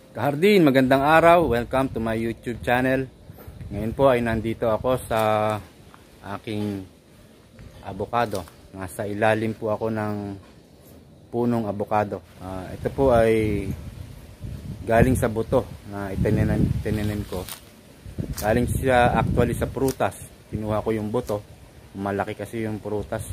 Kahardin, magandang araw. Welcome to my YouTube channel. Ngayon po ay nandito ako sa aking avocado. Nasa ilalim po ako ng punong avocado. Ito po ay galing sa buto na itinanim ko. Galing siya actually sa prutas. Kinuha ko yung buto. Malaki kasi yung prutas.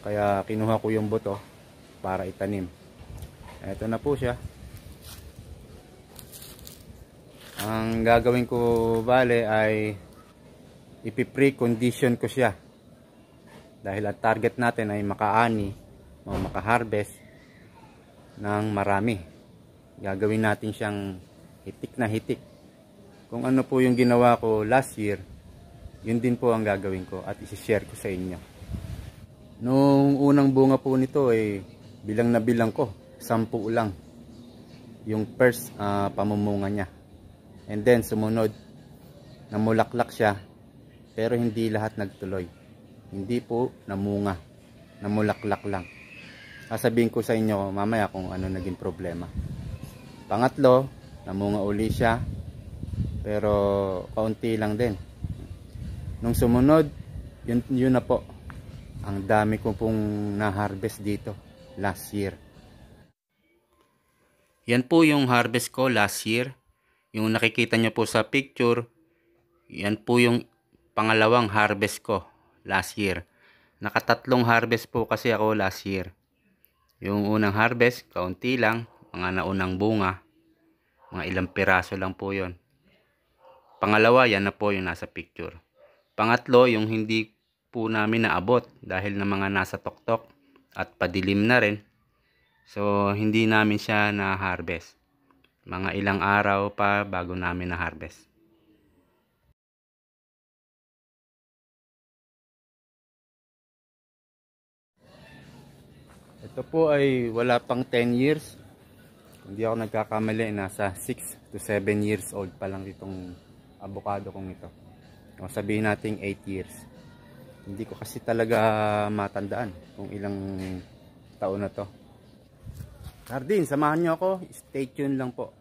Kaya kinuha ko yung buto para itanim. Ito na po siya. Ang gagawin ko bale ay ipi-pre-condition ko siya. Dahil ang target natin ay makaani o makaharvest ng marami. Gagawin natin siyang hitik na hitik. Kung ano po yung ginawa ko last year, yun din po ang gagawin ko at isi-share ko sa inyo. Nung unang bunga po nito ay bilang na bilang ko, 10 lang yung first pamumunga niya. And then sumunod, namulaklak siya, pero hindi lahat nagtuloy. Hindi po namunga, namulaklak lang. Sasabihin ko sa inyo mamaya kung ano naging problema. Pangatlo, namunga uli siya, pero kaunti lang din. Nung sumunod, yun na po. Ang dami ko pong na-harvest dito last year. Yan po yung harvest ko last year. Yung nakikita nyo po sa picture, yan po yung pangalawang harvest ko last year. Nakatatlong harvest po kasi ako last year. Yung unang harvest, kaunti lang, mga naunang bunga. Mga ilang piraso lang po yon. Pangalawa, yan na po yung nasa picture. Pangatlo, yung hindi po namin naabot dahil na mga nasa tuktok at padilim na rin. So, hindi namin siya na-harvest. Mga ilang araw pa bago namin na-harvest. Ito po ay wala pang 10 years. Hindi ako nagkakamali, nasa 6 to 7 years old pa lang itong avocado kong ito. O sabihin natin 8 years. Hindi ko kasi talaga matandaan kung ilang taon na to. Hardin, samahan nyo ako. Stay tuned lang po.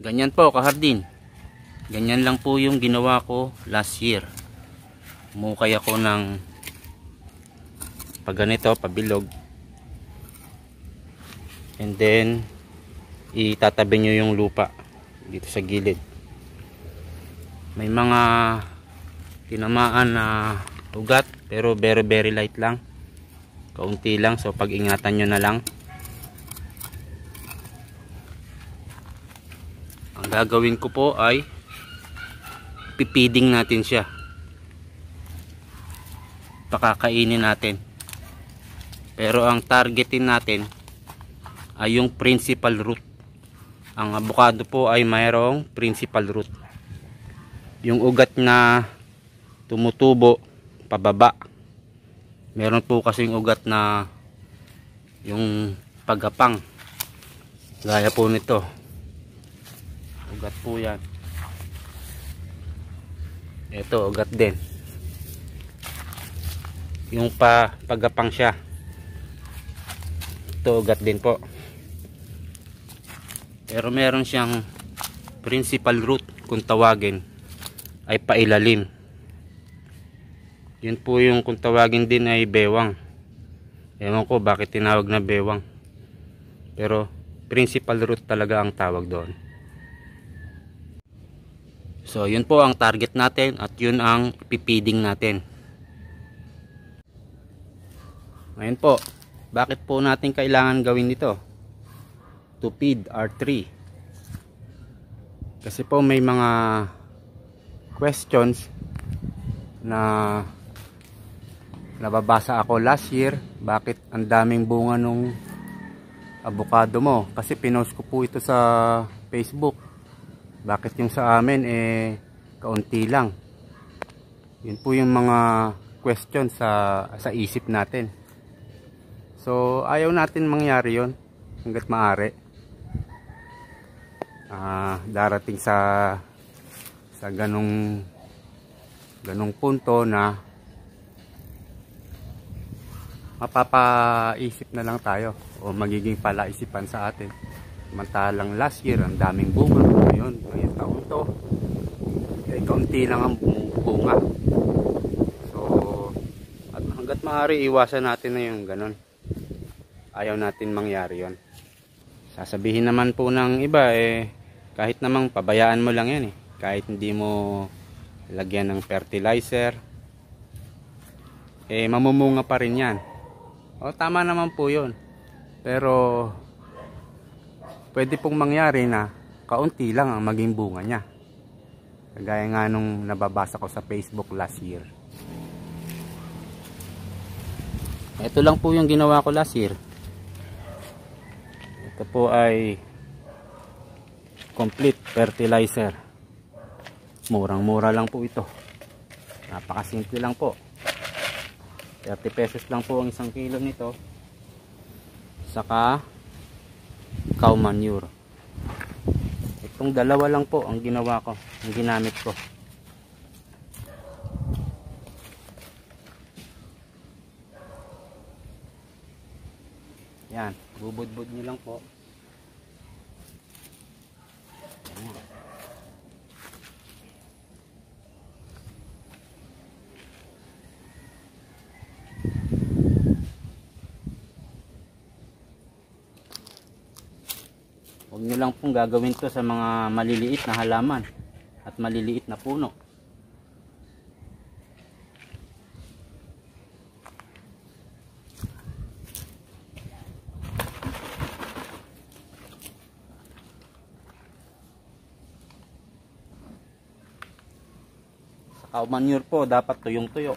Ganyan po kahardin. Ganyan lang po yung ginawa ko last year. Mukay ako ng pag ganito, pabilog. And then itatabi nyo yung lupa dito sa gilid. May mga tinamaan na ugat pero very light lang. Kaunti lang, so pag ingatan nyo na lang. Ang gagawin ko po ay pipiding natin siya. Pakakainin natin. Pero ang targetin natin ay yung principal root. Ang avocado po ay mayroong principal root. Yung ugat na tumutubo pababa. Meron po kasing ugat na yung pagapang. Gaya po nito. Ugat po yan. Ito, ugat din. Yung pagapang siya. Ito, ugat din po. Pero meron siyang principal root kung tawagin ay pailalim. Yun po yung kung tawagin din ay bewang. Ewan ko bakit tinawag na bewang. Pero principal root talaga ang tawag doon. So yun po ang target natin at yun ang pipiding natin. Ngayon po, bakit po natin kailangan gawin ito? To feed our tree. Kasi po may mga questions na nababasa ako last year, bakit ang daming bunga nung avocado mo? Kasi pinost ko po ito sa Facebook. Bakit yung sa amin kaunti lang? Yun po yung mga questions sa isip natin. So ayaw natin mangyari yon hanggat maaari. Darating sa ganong punto na mapapaisip na lang tayo o magiging palaisipan sa atin. Samantalang last year ang daming bunga, ngayon taon to kaunti lang ang bunga. So at hanggat maaari iwasan natin na yung ganon. Ayaw natin mangyari yon. Sasabihin naman po ng iba kahit namang pabayaan mo lang yan kahit hindi mo lagyan ng fertilizer mamumunga pa rin yan. O tama naman po yun. Pero pwede pong mangyari na kaunti lang ang maging bunga niya. Kagaya nga nung nababasa ko sa Facebook last year. Ito lang po yung ginawa ko last year. Ito po ay complete fertilizer. Murang-mura lang po ito. Napakasimple lang po. 30 pesos lang po ang 1 kilo nito. Saka cow manure. Itong dalawa lang po ang ginawa ko, ang ginamit ko. Yan, bubud-bud nyo lang po. Yan. Huwag nyo lang pong gagawin to sa mga maliliit na halaman at maliliit na puno. Sa cow manure po dapat tuyong-tuyo.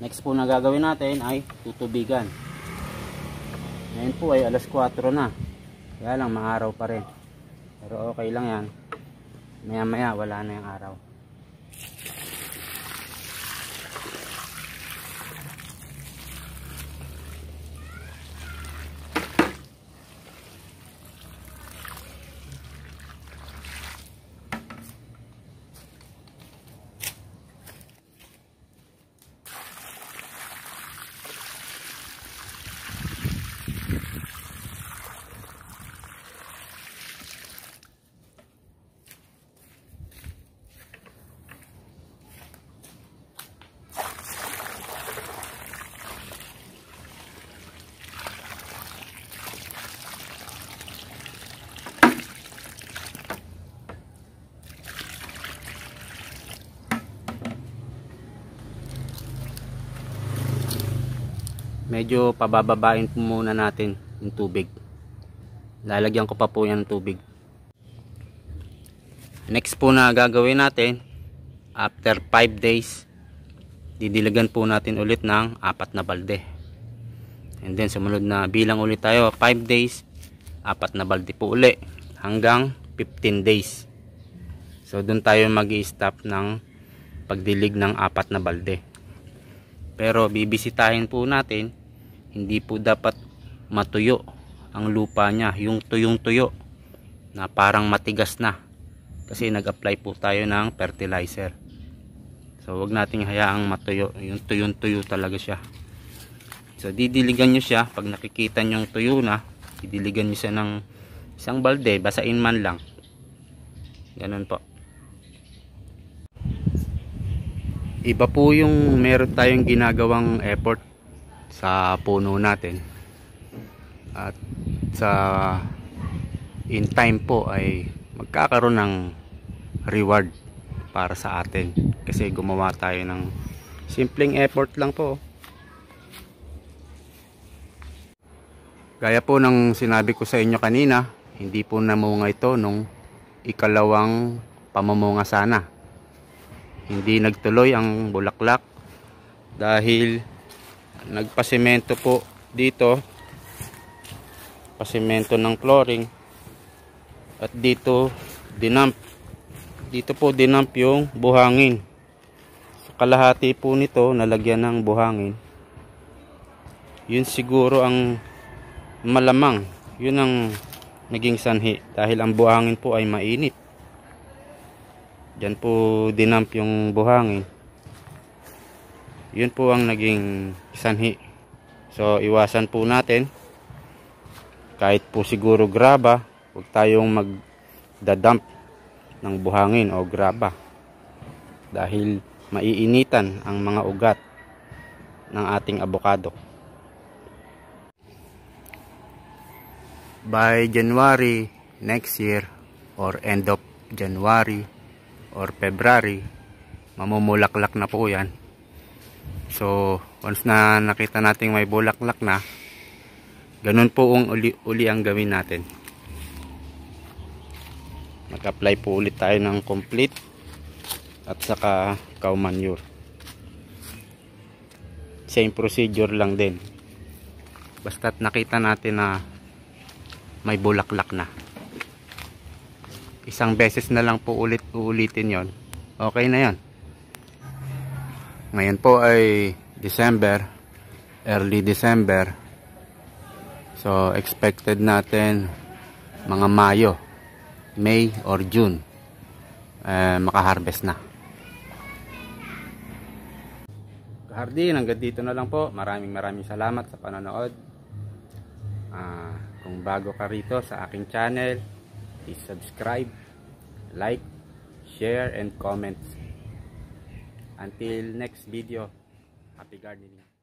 Next po na gagawin natin ay tutubigan. Ngayon po ay alas 4 na. Kaya lang maaraw pa rin. Pero okay lang yan. Maya maya wala na yung araw. Medyo pabababain po muna natin yung tubig. Lalagyan ko pa po yan ng tubig. Next po na gagawin natin, after 5 days, didiligan po natin ulit ng 4 na balde. And then sumunod na bilang ulit tayo, 5 days, 4 na balde po uli hanggang 15 days. So doon tayo mag-i-stop ng pagdilig ng 4 na balde. Pero bibisitahin po natin, hindi po dapat matuyo ang lupa niya, yung tuyong-tuyo na parang matigas na, kasi nag-apply po tayo ng fertilizer. So wag nating hayaang matuyo, yung tuyong-tuyo talaga siya. So didiligan nyo siya, pag nakikita nyo yung tuyo na, didiligan nyo siya ng isang balde, basain man lang, ganun po. Iba po yung meron tayong ginagawang effort sa puno natin, at sa in time po ay magkakaroon ng reward para sa atin, kasi gumawa tayo ng simpleng effort lang po. Gaya po ng sinabi ko sa inyo kanina, hindi po namunga ito nung ikalawang pamamunga sana. Hindi nagtuloy ang bulaklak dahil nagpasemento po dito, pasemento ng flooring, at dito dinamp, dito po dinamp yung buhangin. Sa kalahati po nito nalagyan ng buhangin. Yun siguro ang malamang, yun ang naging sanhi, dahil ang buhangin po ay mainit. Diyan po dinamp yung buhangin. Yun po ang naging sanhi. So iwasan po natin, kahit po siguro graba, huwag tayong magdadump ng buhangin o graba, dahil maiinitan ang mga ugat ng ating abokado. By January next year, or end of January or February, mamumulaklak na po yan. So once na nakita natin may bulaklak na, ganun po ang uli ang gawin natin. Mag-apply po ulit tayo ng complete at saka cow manure. Same procedure lang din, basta't nakita natin na may bulaklak na. Isang beses na lang po uulitin yon, okay na yan. Ngayon po ay December, early December. So expected natin mga Mayo, May or June, makaharvest na. Kahardin, hanggang dito na lang po. Maraming salamat sa panonood. Kung bago ka rito sa aking channel, please subscribe, like, share, and comment. Until next video, happy gardening.